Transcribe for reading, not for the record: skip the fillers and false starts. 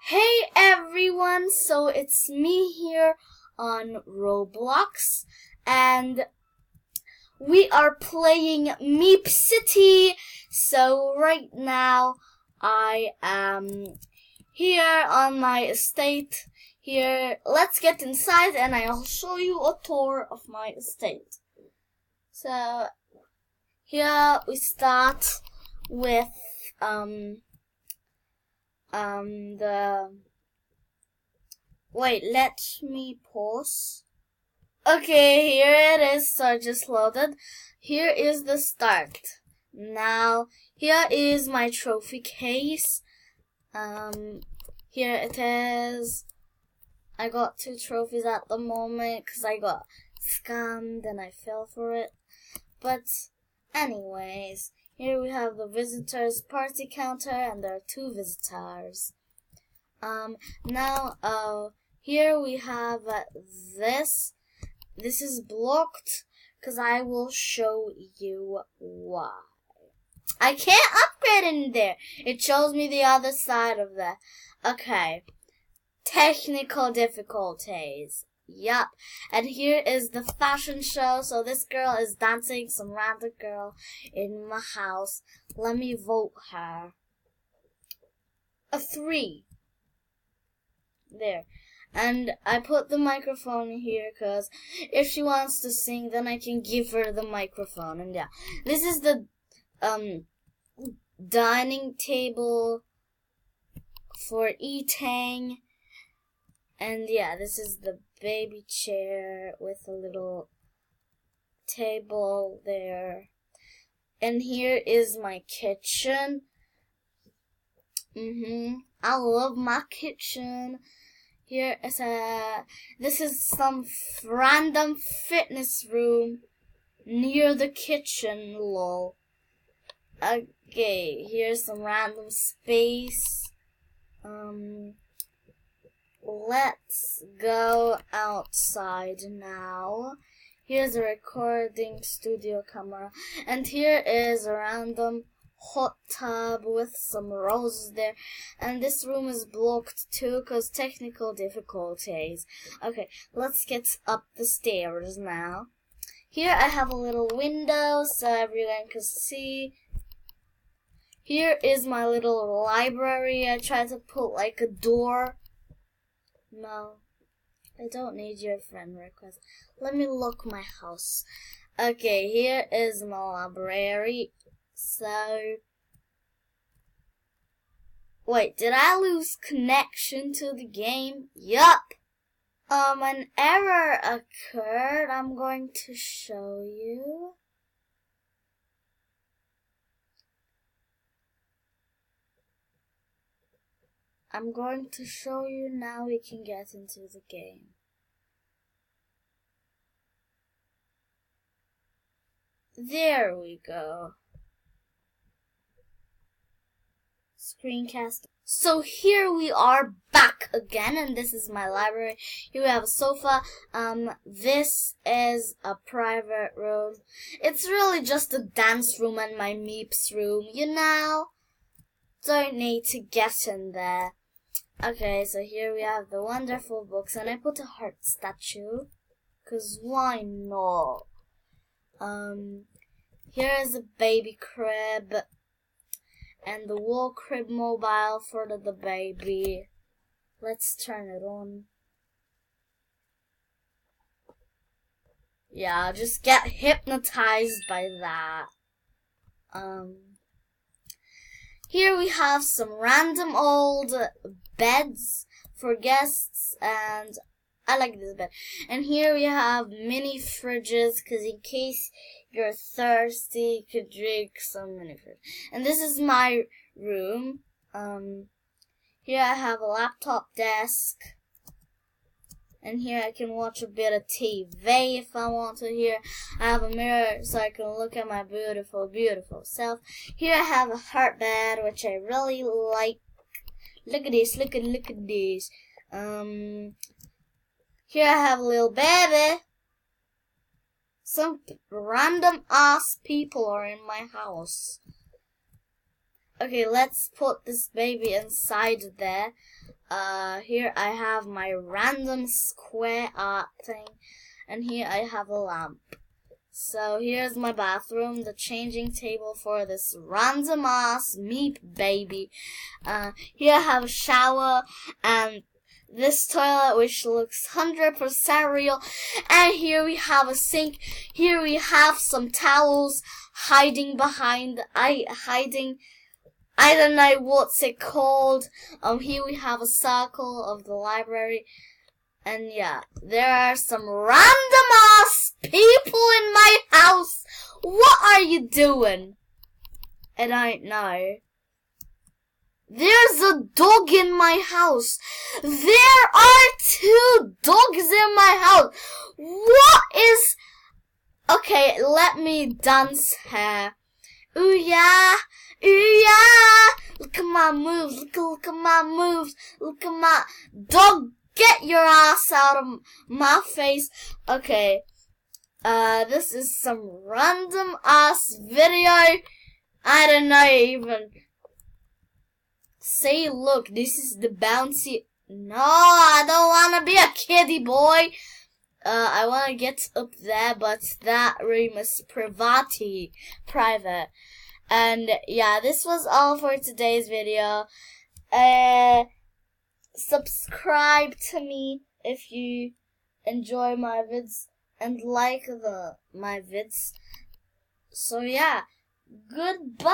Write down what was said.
Hey everyone, so it's me here on Roblox and we are playing Meepcity. So right now I am here on my estate here. Let's get inside and I'll show you a tour of my estate. So here we start with let me pause. Okay, here it is. So I just loaded. Here is the start. Now, here is my trophy case. Here it is. I got 2 trophies at the moment because I got scammed and I fell for it. But anyways, here we have the visitors party counter and there are 2 visitors. Here we have this. This is blocked because I will show you why. I can't upgrade in there. It shows me the other side of that. Okay. Technical difficulties. Yup. And here is the fashion show. So this girl is dancing, some random girl in my house. Let me vote her. A 3. There. And I put the microphone here because if she wants to sing, then I can give her the microphone. And yeah. This is the dining table for eating. And yeah, this is the baby chair with a little table there. And here is my kitchen. I love my kitchen. Here is this is some random fitness room near the kitchen, lol. Okay, here's some random space. Let's go outside now. Here's a recording studio camera. And here is a random hot tub with some roses there. And this room is blocked too because technical difficulties. Okay, let's get up the stairs now. Here I have a little window so everyone can see. Here is my little library. I tried to put like a door. No, I don't need your friend request. Let me look my house. Okay, here is my library. So, wait, did I lose connection to the game? Yup. An error occurred. I'm going to show you. I'm going to show you now we can get into the game. There we go. Screencast. So here we are back again, and this is my library. Here we have a sofa. This is a private room. It's really just a dance room and my Meeps room, you know? Don't need to get in there. Okay, so here we have the wonderful books, and I put a heart statue, 'cause why not? Here is a baby crib, and the wall crib mobile for the baby. Let's turn it on. Yeah, just get hypnotized by that. Here we have some random old beds for guests, and I like this bed. And here we have mini fridges, because in case you're thirsty, you could drink some mini fridge. And this is my room. Here I have a laptop desk. And here I can watch a bit of TV if I want to. Here I have a mirror so I can look at my beautiful, beautiful self. Here I have a heart bed, which I really like. Look at this, look at this. Here I have a little baby. Some random ass people are in my house. Okay, let's put this baby inside there. here I have my random square art thing, and here I have a lamp. So here's my bathroom, the changing table for this random ass Meep baby. Here I have a shower and this toilet which looks 100% real. And here we have a sink. Here we have some towels hiding behind, I don't know what's it called. Here we have a circle of the library. And yeah, there are some random ass people in my house. What are you doing? I don't know. There's a dog in my house. There are 2 dogs in my house. What is... Okay, let me dance here. Ooh yeah, ooh yeah. Look at my moves, look at my moves. Look at my... Dog, get your ass out of my face. Okay, this is some random ass video. I don't know even. Say, look, this is the bouncy. No, I don't want to be a kiddie boy. I want to get up there, but that room is private. And yeah, this was all for today's video. Subscribe to me if you enjoy my vids and like my vids. So yeah, goodbye.